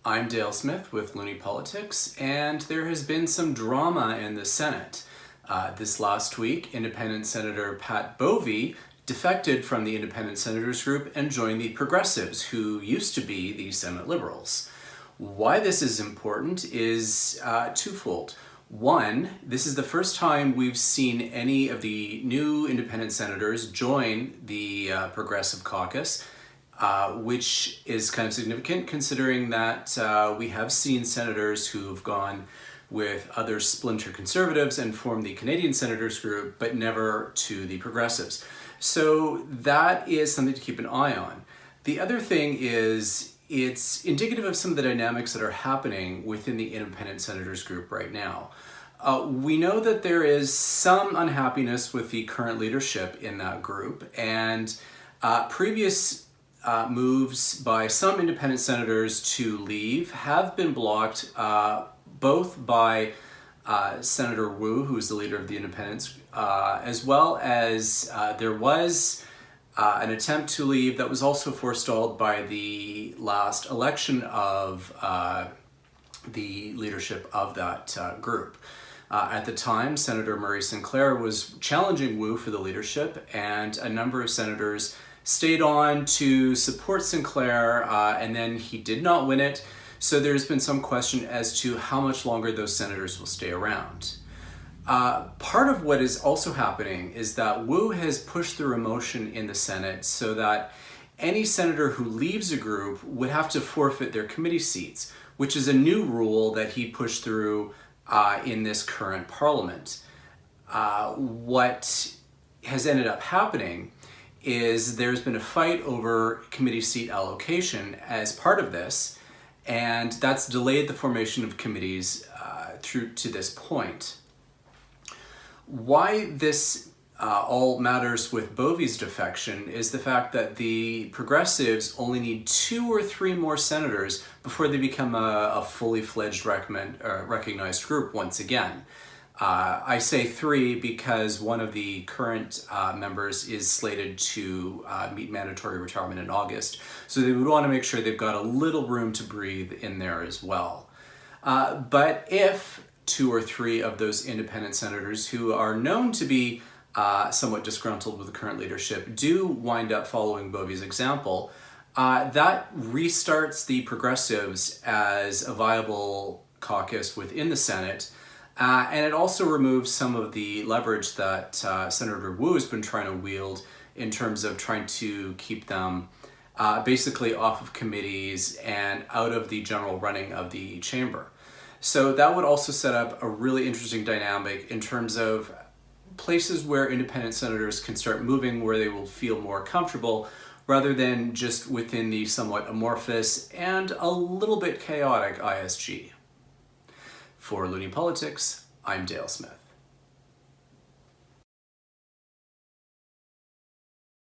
I'm Dale Smith with Looney Politics, and there has been some drama in the Senate. This last week, Independent Senator Pat Bovey defected from the Independent Senators Group and joined the Progressives, who used to be the Senate Liberals. Why this is important is twofold. One, this is the first time we've seen any of the new independent senators join the Progressive Caucus, which is kind of significant considering that we have seen senators who've gone with other splinter conservatives and formed the Canadian Senators Group, but never to the Progressives. So that is something to keep an eye on. The other thing is it's indicative of some of the dynamics that are happening within the Independent Senators Group right now. We know that there is some unhappiness with the current leadership in that group, and previous moves by some independent senators to leave have been blocked both by Senator Wu, who is the leader of the Independents, as well as there was an attempt to leave that was also forestalled by the last election of the leadership of that group. At the time, Senator Murray Sinclair was challenging Wu for the leadership, and a number of senators stayed on to support Sinclair, and then he did not win it. So there's been some question as to how much longer those senators will stay around. Part of what is also happening is that Wu has pushed through a motion in the Senate so that any senator who leaves a group would have to forfeit their committee seats, which is a new rule that he pushed through in this current parliament. What has ended up happening is there's been a fight over committee seat allocation as part of this, and that's delayed the formation of committees through to this point. Why this all matters with Bovey's defection is the fact that the Progressives only need 2 or 3 more senators before they become a fully fledged recognized group once again. I say 3 because one of the current members is slated to meet mandatory retirement in August, so they would want to make sure they've got a little room to breathe in there as well. But if 2 or 3 of those independent senators who are known to be somewhat disgruntled with the current leadership do wind up following Bovey's example, that restarts the Progressives as a viable caucus within the Senate. And it also removes some of the leverage that Senator Wu has been trying to wield in terms of trying to keep them basically off of committees and out of the general running of the chamber. So that would also set up a really interesting dynamic in terms of places where independent senators can start moving where they will feel more comfortable rather than just within the somewhat amorphous and a little bit chaotic ISG. For Looney Politics, I'm Dale Smith.